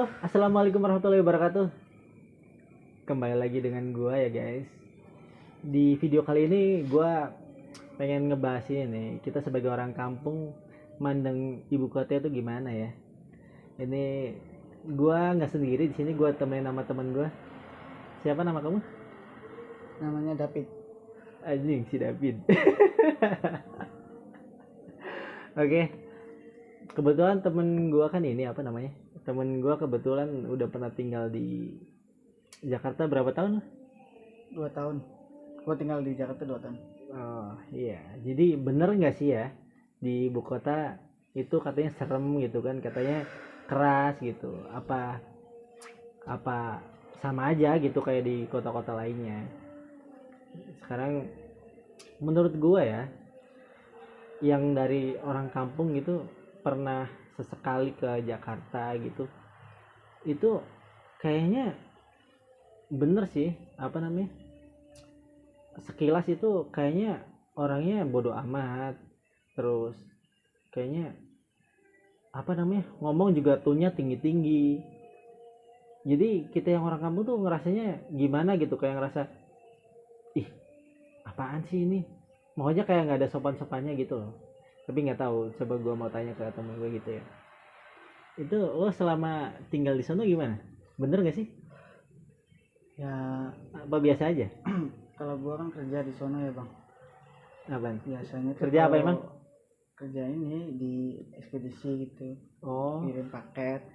Halo, assalamualaikum warahmatullahi wabarakatuh. Kembali lagi dengan gua ya guys. Di video kali ini gua pengen ngebahas ini. Kita sebagai orang kampung mandang ibu kota itu gimana ya? Ini gua nggak sendiri di sini. Gua temenin sama teman gua. Siapa nama kamu? Namanya David. Anjing si David. Oke. Kebetulan temen gua kan ini apa namanya? Temen gua kebetulan udah pernah tinggal di Jakarta berapa tahun? 2 tahun. Gue tinggal di Jakarta 2 tahun. Oh iya, jadi bener nggak sih ya di ibu kota itu katanya serem gitu kan, katanya keras gitu. Apa sama aja gitu kayak di kota-kota lainnya. Sekarang menurut gua ya, yang dari orang kampung gitu pernah sesekali ke Jakarta gitu, itu kayaknya bener sih, apa namanya, sekilas itu kayaknya orangnya bodoh amat, terus kayaknya apa namanya, ngomong juga tunya tinggi-tinggi. Jadi kita yang orang kampung tuh ngerasanya gimana gitu, kayak ngerasa ih apaan sih ini, makanya kayak nggak ada sopan-sopannya gitu loh. Tapi nggak tahu, coba gua mau tanya ke temen gue gitu ya, itu lo selama tinggal di sana gimana, bener gak sih Ya apa biasa aja? kalau gue kan kerja di sono ya bang. Apaan? Biasanya tuh Kerja apa kalau emang? kerja ini di ekspedisi gitu, Oh kirim paket.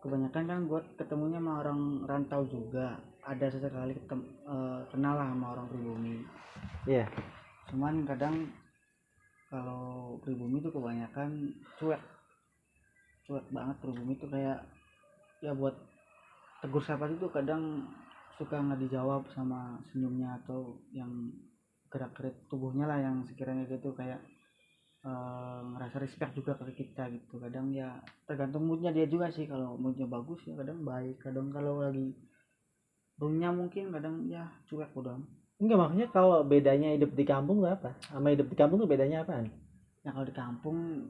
Kebanyakan kan gue ketemunya sama orang rantau juga. Ada sesekali kenal lah sama orang pribumi. iya. Cuman kadang kalau pribumi tuh kebanyakan cuek banget. Pribumi tuh kayak ya buat tegur sapa itu kadang suka nggak dijawab sama senyumnya atau yang gerak-gerik tubuhnya lah, yang sekiranya gitu kayak ngerasa respect juga ke kita gitu. Kadang ya tergantung moodnya dia juga sih. Kalau moodnya bagus ya kadang baik, kadang kalau lagi roomnya mungkin kadang ya cuek udah. Enggak, maksudnya kalau bedanya hidup di kampung tuh apa? Sama hidup di kampung tuh bedanya apaan? Ya kalau di kampung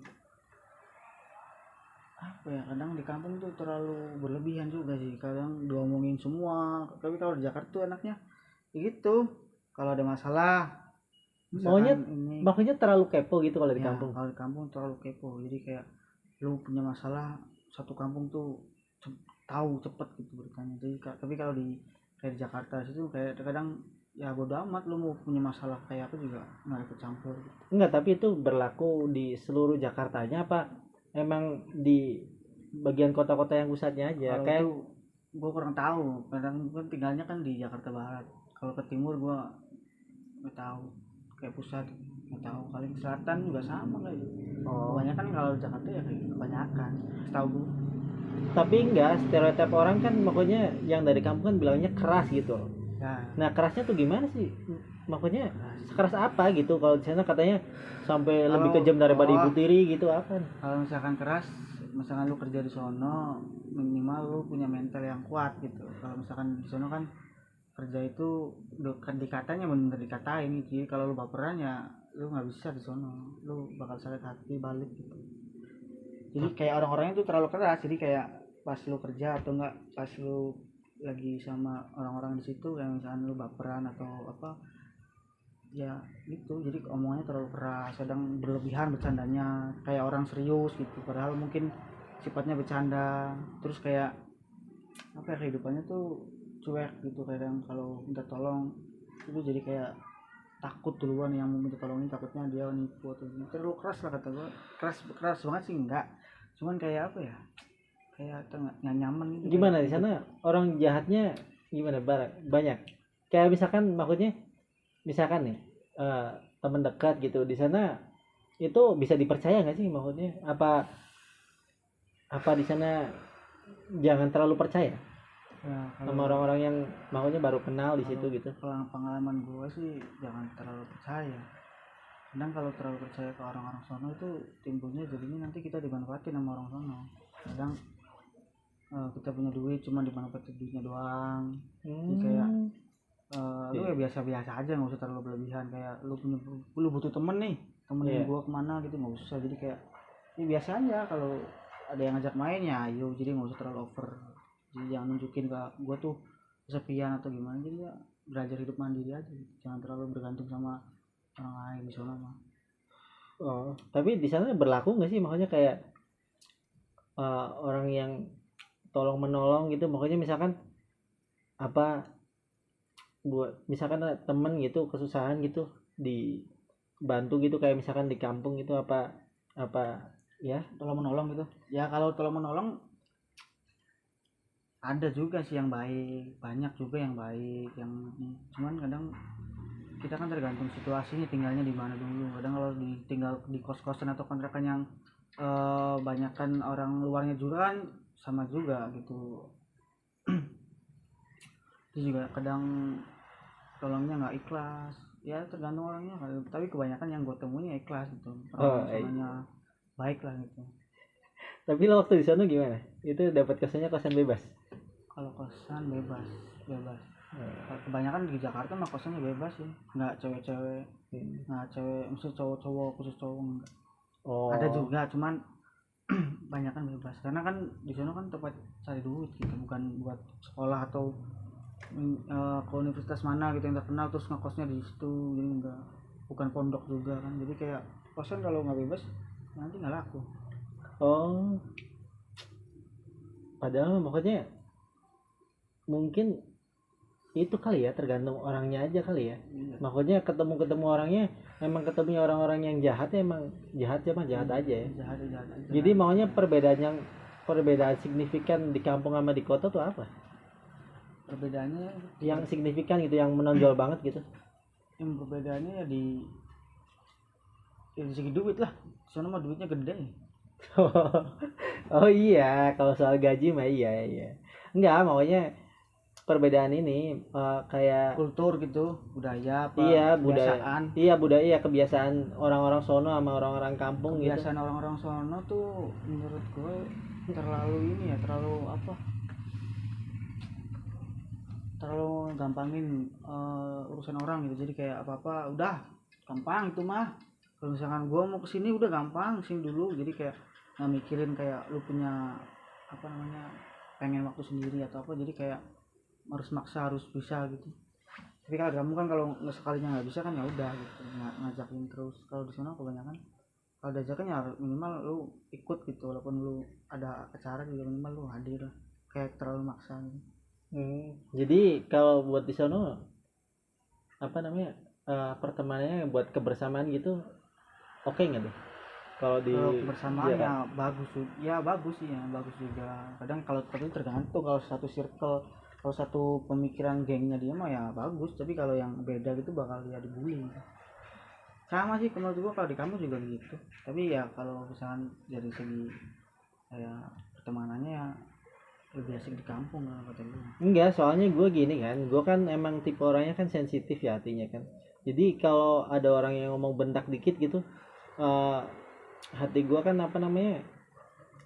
apa ya, kadang di kampung tuh terlalu berlebihan juga sih, kadang diomongin semua. Tapi kalau di Jakarta tuh enaknya gitu, kalau ada masalah Maunya misalkan ini makanya terlalu kepo gitu kalau di ya, kampung. kalau di kampung terlalu kepo, jadi kayak lu punya masalah satu kampung tuh tahu cepet gitu beritanya. Jadi tapi kalau di kayak di Jakarta situ kayak kadang ya bodo amat, lu mau punya masalah kayak apa juga nggak ikut campur gitu. Enggak, tapi itu berlaku di seluruh Jakartanya apa emang di bagian kota-kota yang pusatnya aja? Kalau Kayak itu gue kurang tahu, kadang gue tinggalnya kan di Jakarta Barat. Kalau ke timur gue nggak tahu, kayak pusat nggak tahu, kali ke selatan juga sama kayak gitu. Kebanyakan kalau Jakarta ya kayak kebanyakan setahu gue. tapi enggak, stereotip orang kan makanya yang dari kampung kan bilangnya keras gitu. Ya Nah, kerasnya tuh gimana sih? Makanya sekeras apa gitu? Kalau di sana katanya sampai lebih kejam daripada ibu tiri gitu apa? kalau misalkan keras, misalkan lu kerja di sono minimal lu punya mental yang kuat gitu. Kalau misalkan di sono kan kerja itu dikatanya bener dikatain gitu. Jadi kalau lu baperan ya lu nggak bisa di sono, lu bakal sakit hati balik gitu. Jadi kayak orang-orangnya tuh terlalu keras, jadi kayak pas lu kerja atau enggak pas lu lagi sama orang-orang di situ yang misalkan lu baperan atau apa ya gitu, jadi omongannya terlalu keras, kadang berlebihan bercandanya kayak orang serius gitu, padahal mungkin sifatnya bercanda. Terus kayak apa ya, kehidupannya tuh cuek gitu. Kadang kalau minta tolong itu jadi kayak takut duluan, yang mau minta tolongin takutnya dia nipu atau gitu. Terlalu keras lah kata gua. Keras banget sih enggak, cuman kayak apa ya, kayak nggak nyaman gitu. Gimana di sana orang jahatnya gimana? Banyak. Kayak misalkan maksudnya misalkan nih teman dekat gitu di sana itu bisa dipercaya nggak sih, maksudnya apa di sana jangan terlalu percaya Ya, sama orang-orang yang maksudnya baru kenal di situ gitu? pengalaman gue sih jangan terlalu percaya. Kadang kalau terlalu percaya ke orang-orang sono itu timbulnya jadinya nanti kita dimanfaatin sama orang sono. Kadang kita punya duit cuma dimanfaatin duitnya doang. Jadi kayak lu ya biasa-biasa aja, nggak usah terlalu berlebihan. Kayak lu butuh temen nih, temenin gua kemana gitu nggak usah. Jadi kayak ya biasa aja. Kalau ada yang ngajak main ya ayo, jadi nggak usah terlalu over, jadi jangan nunjukin ke gue tuh kesepian atau gimana, jadi ya belajar hidup mandiri aja gitu. Jangan terlalu bergantung sama orang lain di sana mah. Oh, tapi di sana berlaku nggak sih, makanya kayak orang yang tolong menolong gitu, makanya misalkan apa buat misalkan ada temen gitu kesusahan gitu dibantu gitu, kayak misalkan di kampung gitu, apa ya. Tolong menolong gitu ya, kalau tolong menolong ada juga sih yang baik, banyak juga yang baik yang cuman kadang kita kan tergantung situasinya tinggalnya di mana dulu. Kadang kalau tinggal di kos-kosan atau kontrakan yang banyakkan orang luarnya juga kan sama juga gitu. Itu juga kadang tolongnya nggak ikhlas, ya tergantung orangnya, tapi kebanyakan yang gue temuin ya ikhlas gitu, orangnya baik lah gitu. Tapi lo waktu di sana gimana, itu dapat kosannya kosan bebas? Kalau kosan bebas kebanyakan di Jakarta mah kosannya bebas sih, nggak cewek-cewek, nggak cewek, maksudnya cowok-cowok khusus cowok enggak. Ada juga cuman banyakan bebas, karena kan di sana kan tempat cari duit gitu, bukan buat sekolah atau ke universitas mana gitu yang terkenal terus ngekosnya di situ, jadi enggak, bukan pondok juga kan, jadi kayak kosan kalau nggak bebas nanti nggak laku. Padahal makanya mungkin itu kali ya, tergantung orangnya aja kali ya. Iya. Makanya ketemu orangnya, emang ketemunya orang-orang yang jahat ya, emang jahat aja ya. Jahat. Jadi maunya perbedaan signifikan di kampung sama di kota tuh apa? Perbedaannya yang signifikan gitu, yang menonjol banget gitu. Yang perbedaannya ya di segi duit lah. Soalnya mah duitnya gede. Oh iya, kalau soal gaji mah iya. Enggak, makanya perbedaan ini kayak kultur gitu, budaya apa, kebiasaan. Budaya, kebiasaan orang-orang sono sama orang-orang kampung. Kebiasaan gitu. Orang-orang sono tuh menurut gue terlalu ini ya, terlalu gampangin urusan orang gitu. Jadi kayak apa-apa udah gampang itu mah. Kalau misalkan gue mau kesini udah gampang, sini dulu. Jadi kayak nggak mikirin kayak lu punya pengen waktu sendiri atau apa. Jadi kayak harus maksa, harus bisa gitu. Tapi kalau kamu kan kalau sekalinya nggak bisa kan ya udah gitu, ngajakin terus. Kalau di sana kebanyakan kalau diajakan ya minimal lu ikut gitu, walaupun lu ada acara juga minimal lu hadir, kayak terlalu maksa gitu. Jadi kalau buat di sana pertemanannya buat kebersamaan gitu oke nggak deh? Kalau di kebersamaannya bagus sih ya, bagus juga. Kadang kalau tergantung, kalau satu circle, kalau satu pemikiran gengnya dia mah ya bagus, tapi kalau yang beda gitu bakal dia dibully. Sama sih menurut gua, kalau di kamu juga gitu. Tapi ya kalau misalkan dari segi kayak pertemanannya ya lebih asik di kampung kan kata gue. Enggak, soalnya gue gini kan, gue kan emang tipe orangnya kan sensitif ya hatinya kan. Jadi kalau ada orang yang ngomong bentak dikit gitu, hati gue kan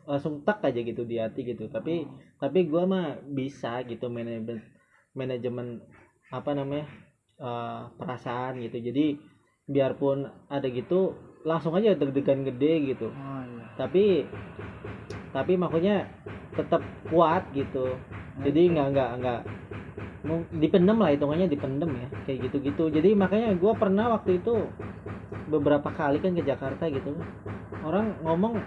langsung tak aja gitu di hati gitu. Tapi gue mah bisa gitu manajemen perasaan gitu. Jadi biarpun ada gitu langsung aja deg-degan gede gitu. Iya. Tapi makanya tetap kuat gitu. Jadi nggak dipendem lah, hitungannya dipendem ya, kayak gitu. Jadi makanya gue pernah waktu itu beberapa kali kan ke Jakarta gitu, orang ngomong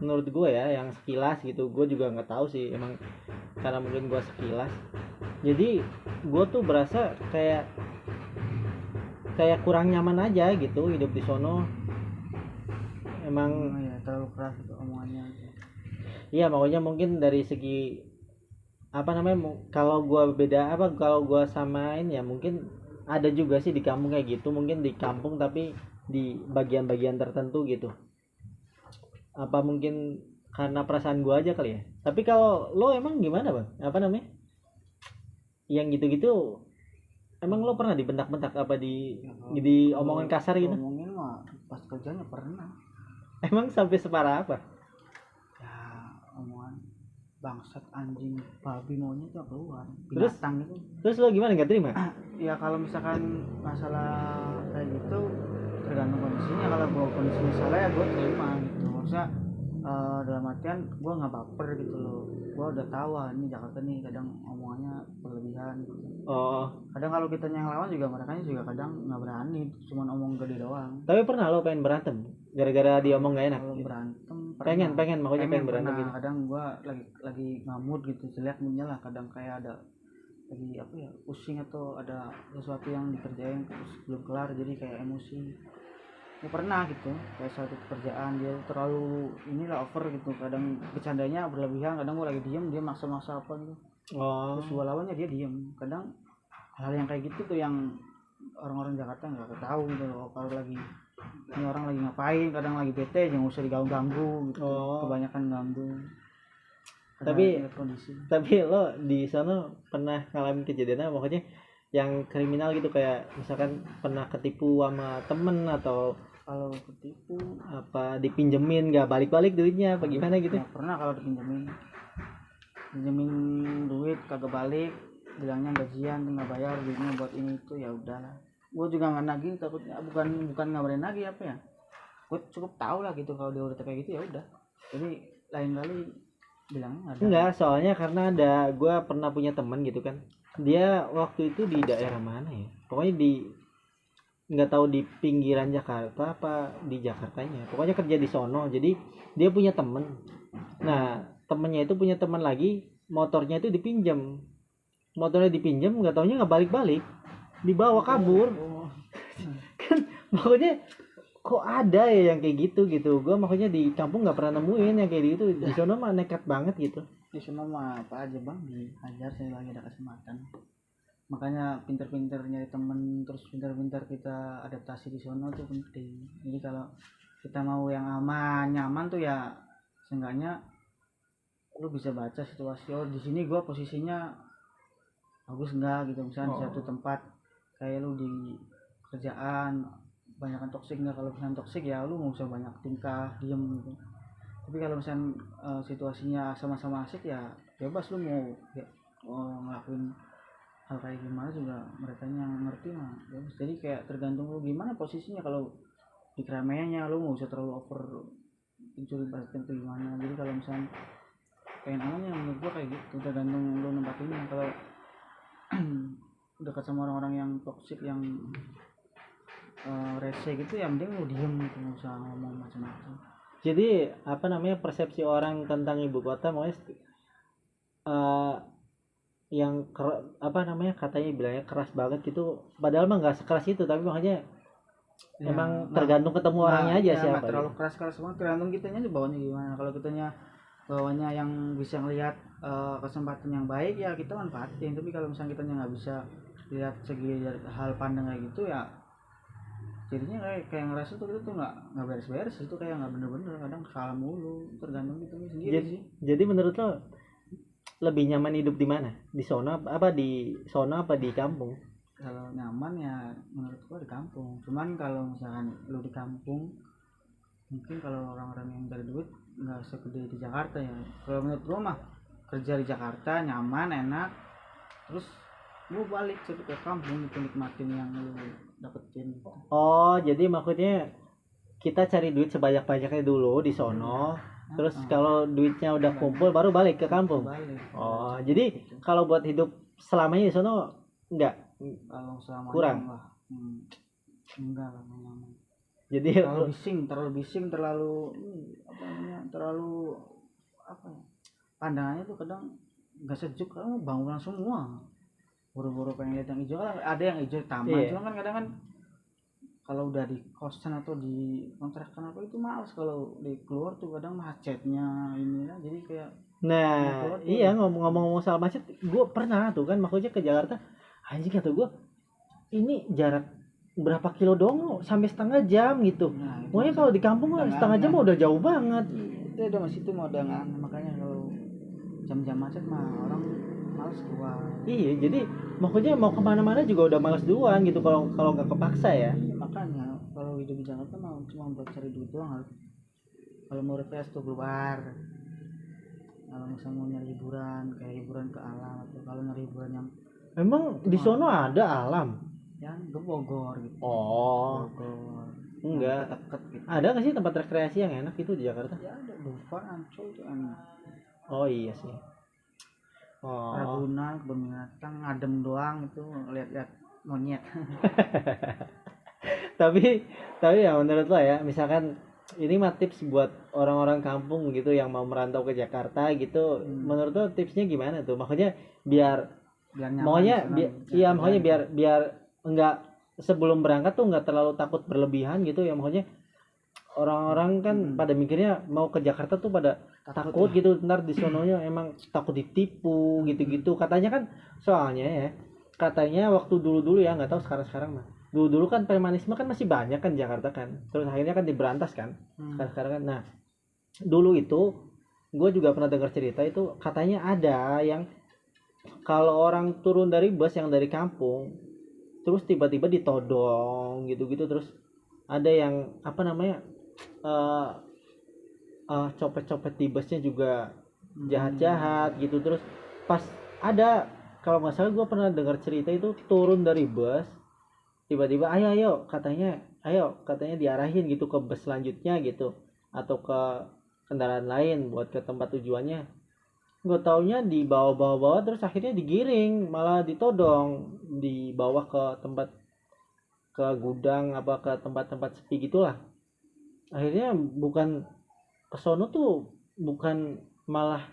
menurut gue ya yang sekilas gitu, gue juga nggak tahu sih, emang karena mungkin gue sekilas, jadi gue tuh berasa kayak kurang nyaman aja gitu hidup di sono. Emang ya terlalu keras itu omongannya. Iya, makanya mungkin dari segi kalau gue samain ya, mungkin ada juga sih di kampung kayak gitu, mungkin di kampung tapi di bagian-bagian tertentu gitu. Apa mungkin karena perasaan gue aja kali ya. Tapi kalau lo emang gimana bang, yang gitu-gitu, emang lo pernah dibentak-bentak apa di omongan kasar gitu? Ngomongin mah pas kerjanya pernah. Emang sampai separah apa? Omongan bangsat, anjing, babi, maunya tuh keluar, binatang gitu. Terus lo gimana, nggak terima? Ya kalau misalkan masalah kayak gitu tergantung kondisinya. Kalau gue kondisinya salah ya gue terima gitu. Maksudnya dalam artian gue nggak baper gitu loh, gue udah tahu ini Jakarta nih kadang omongannya berlebihan gitu. Kadang kalau kita yang lawan juga mereka juga kadang nggak berani, cuma omong gede doang. Tapi pernah lo pengen berantem gara-gara dia omong gak enak? Kalau berantem pengen makanya pengen berantem pernah. gitu. Kadang gue lagi ngamut gitu, jelek moodnya lah, kadang kayak ada lagi pusing atau ada sesuatu yang dikerjain terus belum kelar jadi kayak emosi. Pernah gitu kayak suatu pekerjaan dia terlalu over gitu, kadang bercandanya berlebihan, kadang gue lagi diem dia maksa-maksa apa gitu. Terus gue lawannya dia diem. Kadang hal yang kayak gitu tuh yang orang-orang Jakarta nggak tahu gitu loh, kalau lagi ini orang lagi ngapain, kadang lagi bete jangan usah diganggu gitu. Kebanyakan ganggu. Tapi lo di sana pernah ngalamin kejadiannya pokoknya yang kriminal gitu, kayak misalkan pernah ketipu sama temen atau kalau ketipu apa dipinjemin nggak balik-balik duitnya apa gimana gitu? Ya, pernah kalau dipinjemin duit kagak balik, bilangnya gajian nggak bayar duitnya buat ini itu, ya udahlah gue juga nggak nagih, takutnya bukan nggak berani nagih apa ya, gue cukup tahu lah gitu kalau dia udah kayak gitu ya udah, jadi lain kali bilangnya ada. Enggak, soalnya karena gue pernah punya teman gitu kan, dia waktu itu di daerah mana ya, pokoknya nggak tahu di pinggiran Jakarta apa di Jakartanya, pokoknya kerja di sono. Jadi dia punya temen, nah temennya itu punya teman lagi, motornya itu dipinjam, nggak taunya nggak balik-balik, dibawa kabur. Kan makanya kok ada ya yang kayak gitu. Gue makanya di kampung nggak pernah nemuin yang kayak gitu, di sono mah nekat banget gitu. Di sono mah apa aja bang, diajar saya lagi ada kesempatan. Makanya pinter-pinter nyari temen, terus pinter-pinter kita adaptasi di sono tuh penting. Jadi kalau kita mau yang aman nyaman tuh ya seenggaknya lu bisa baca situasi, oh di sini gua posisinya bagus enggak gitu, misalnya di satu tempat kayak lu di kerjaan banyakkan toksik enggak, kalau misalnya toksik ya lu nggak usah banyak tingkah diem gitu. Tapi kalau misalnya situasinya sama-sama asik ya bebas lu mau ngelakuin hal kayak gimana juga mereka yang ngerti mah ya. Jadi kayak tergantung lu gimana posisinya, kalau di keramaiannya lu nggak usah terlalu over mencuri perhatian tuh gimana. Jadi kalau misalnya pengen amannya menurut gua kayak gitu, tergantung lu nempatinnya. Kalau dekat sama orang-orang yang toksik yang rese gitu ya mending lu diem gitu, nggak usah ngomong macam-macam. Jadi apa namanya, persepsi orang tentang ibu kota makanya yang apa namanya, katanya bilangnya keras banget gitu, padahal mah nggak sekeras itu, tapi makanya ya, emang tergantung ketemu orangnya aja ya, siapa. Terlalu keras semua, tergantung kitanya bawanya gimana. Kalau kitanya bawanya yang bisa ngelihat kesempatan yang baik ya kita manfaatin, tapi kalau misalnya kitanya nggak bisa lihat segi hal pandang kayak gitu ya jadinya kayak ngerasa tuh itu tuh nggak beres-beres, itu kayak nggak bener-bener, kadang salah mulu, tergantung kitanya sendiri sih. Jadi menurut lo lebih nyaman hidup di mana? Di sono apa di kampung? Kalau nyaman ya menurut gua di kampung. Cuman kalau misalkan lu di kampung, mungkin kalau orang-orang yang dari duit nggak segede di Jakarta ya. Kalau menurut gua mah kerja di Jakarta nyaman, enak, terus lu balik ke kampung itu nikmatin yang lu dapetin. Oh, jadi maksudnya kita cari duit sebanyak-banyaknya dulu di sono. Terus kalau duitnya udah kumpul baru balik ke kampung. Oh, jadi kalau buat hidup selamanya di sono enggak? Kalau selamanya kurang. Enggak lah, nyaman. Jadi terlalu bising, terlalu pandangannya tuh kadang enggak sejuk, karena bangunan semua. Buru-buru pengen lihat yang hijau, kan ada yang hijau taman, cuma kan kadang kan kalau udah di kosan atau di kontrakan apa itu males, kalau di keluar tuh kadang macetnya ini ya, jadi kayak iya ngomong-ngomong soal macet, gue pernah tuh kan maksudnya ke Jakarta, anjing kata gue ini jarak berapa kilo dong sampai setengah jam gitu. Pokoknya kalau di kampung setengah jam udah jauh banget. Itu udah masih itu mau dengan, makanya kalau jam-jam macet mah orang males keluar. Iya, jadi maksudnya mau kemana-mana juga udah males duluan gitu kalau nggak kepaksa ya. Makanya kalau hidup di Jakarta mah cuma buat cari duit doang harus. Kalau mau refresh tuh keluar. Kalau misalnya mau nyari hiburan, kayak hiburan ke alam, atau kalau nyari hiburan yang memang di sono ada alam. Yang ke Bogor gitu. Oh. Bogor. Enggak. Deket gitu. Ada nggak sih tempat rekreasi yang enak itu di Jakarta? Ya ada Dufan, Ancol itu enak. Oh iya sih. Oh. Ragunan, kebun binatang, adem doang itu lihat-lihat monyet. tapi ya menurut lo ya, misalkan ini mah tips buat orang-orang kampung gitu yang mau merantau ke Jakarta gitu. Menurut lo tipsnya gimana tuh? Makanya biar Biar nyaman. makanya iya jalan. makanya biar enggak sebelum berangkat tuh nggak terlalu takut berlebihan gitu ya. Makanya orang-orang kan pada mikirnya mau ke Jakarta tuh pada takut gitu, ntar di sononya emang takut ditipu gitu-gitu katanya kan. Soalnya ya katanya waktu dulu-dulu ya, nggak tahu sekarang mah, dulu-dulu kan premanisme kan masih banyak kan Jakarta kan, terus akhirnya kan diberantas kan. Sekarang kan, nah dulu itu gue juga pernah dengar cerita itu katanya ada yang kalau orang turun dari bus yang dari kampung terus tiba-tiba ditodong gitu-gitu, terus ada yang apa namanya copet-copet di busnya juga jahat-jahat gitu. Terus pas ada, kalau nggak salah gue pernah dengar cerita itu turun dari bus tiba-tiba ayo katanya diarahin gitu ke bus selanjutnya gitu atau ke kendaraan lain buat ke tempat tujuannya. Gue taunya di bawah terus akhirnya digiring malah ditodong, dibawa ke tempat, ke gudang apa ke tempat-tempat sepi gitulah. Akhirnya bukan kesono tuh bukan malah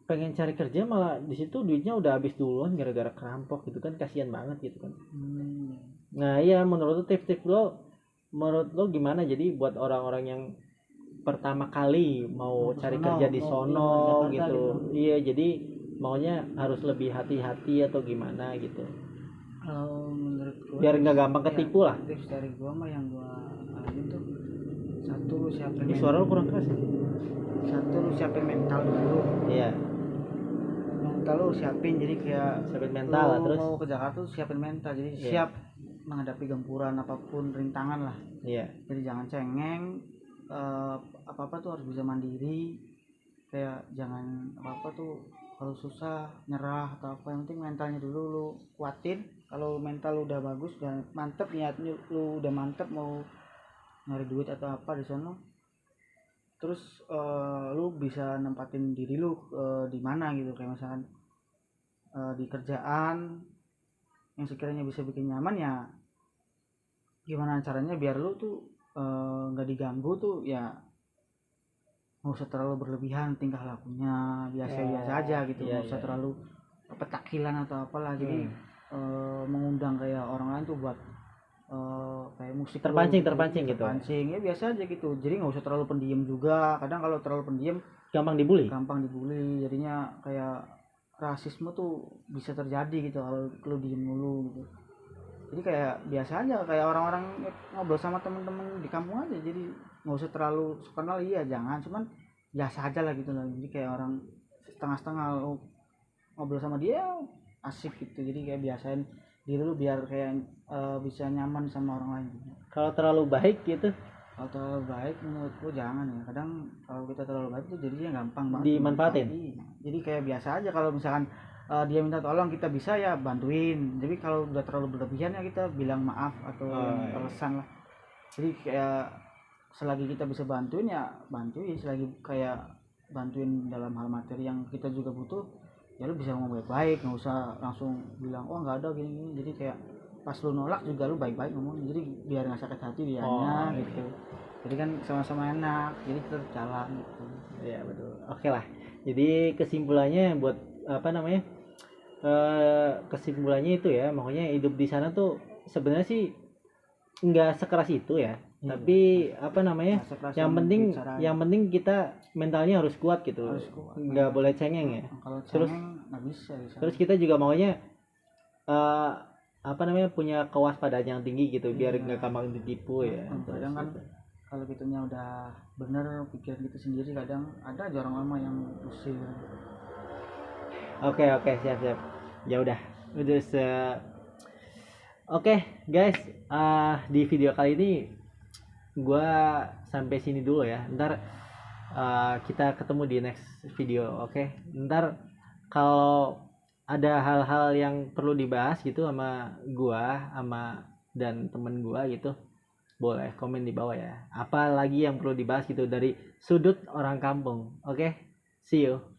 pengen cari kerja, malah di situ duitnya udah habis duluan gara-gara kerampok gitu kan, kasihan banget gitu kan. Nah iya, menurut lo tips-tips lo, menurut lo gimana jadi buat orang-orang yang pertama kali mau cari kerja di sono gitu. Iya, jadi maunya harus lebih hati-hati atau gimana gitu. Kalau menurut gua Biar nggak gampang ketipu lah. Tips dari gua mah yang gua alamin tuh, satu lu siapin Ini suara lo kurang keras ya? Satu lu siapin mental dulu. Iya. Mental lu siapin, jadi kayak siapin mental lah, terus mau ke Jakarta tuh siapin mental, jadi siap menghadapi gempuran apapun, rintangan lah. Iya. Jadi jangan cengeng, apa-apa tuh harus bisa mandiri, kayak jangan apa-apa tuh kalau susah nyerah atau apa, yang penting mentalnya dulu lu kuatin. Kalau mental lu udah bagus dan mantep, niatnya lu udah mantep mau nyari duit atau apa di sono, terus lu bisa nempatin diri lu di mana gitu, kayak misalkan di kerjaan yang sekiranya bisa bikin nyaman, ya gimana caranya biar lu tuh nggak diganggu tuh, ya nggak usah terlalu berlebihan tingkah lakunya, biasa-biasa aja gitu. Nggak usah terlalu petakilan atau apalah. Jadi mengundang kayak orang lain tuh buat kayak musik terpancing gitu. Terpancing ya biasa aja gitu. Jadi nggak usah terlalu pendiam juga. Kadang kalau terlalu pendiam gampang dibully. Jadinya kayak rasisme tuh bisa terjadi gitu kalau lu diem mulu gitu. Jadi kayak biasa aja, kayak orang-orang ngobrol sama temen-temen di kampung aja. Jadi nggak usah terlalu kenal, iya jangan, cuman biasa aja lah gitu lah. Jadi kayak orang setengah-setengah, lu ngobrol sama dia asik gitu. Jadi kayak biasain diri lu biar kayak bisa nyaman sama orang lain. Kalau terlalu baik gitu, kalau terlalu baik menurutku jangan ya. Kadang kalau kita terlalu baik tuh jadinya gampang banget dimanfaatin. Jadi kayak biasa aja, kalau misalkan dia minta tolong kita bisa ya bantuin. Jadi kalau udah terlalu berlebihan ya kita bilang maaf atau alasan lah. Jadi kayak selagi kita bisa bantuin ya bantuin, selagi kayak bantuin dalam hal materi yang kita juga butuh, ya lu bisa ngomong baik-baik, nggak usah langsung bilang oh nggak ada gini-gini. Jadi kayak pas lu nolak juga lu baik-baik ngomong, jadi biar nggak sakit hati dianya gitu. Jadi kan sama-sama enak, jadi tetap jalan gitu. Ya betul. Oke lah, jadi kesimpulannya buat apa namanya, kesimpulannya itu ya, makanya hidup di sana tuh sebenarnya sih nggak sekeras itu ya. Tapi apa namanya, yang penting kita mentalnya harus kuat gitu, nggak boleh cengeng ya. Kalau cengeng nggak bisa. Terus kita juga maunya apa namanya, punya kewaspadaan yang tinggi gitu, biar nggak gampang ditipu ya. Kadang kan kalau gitunya udah bener pikiran kita sendiri, kadang ada aja orang lama yang usir. Oke, siap. Ya udah Oke, guys, di video kali ini gua sampai sini dulu ya. Ntar kita ketemu di next video, oke? Ntar kalau ada hal-hal yang perlu dibahas gitu sama gua sama dan temen gua gitu, boleh komen di bawah ya. Apa lagi yang perlu dibahas gitu dari sudut orang kampung. Oke, see you.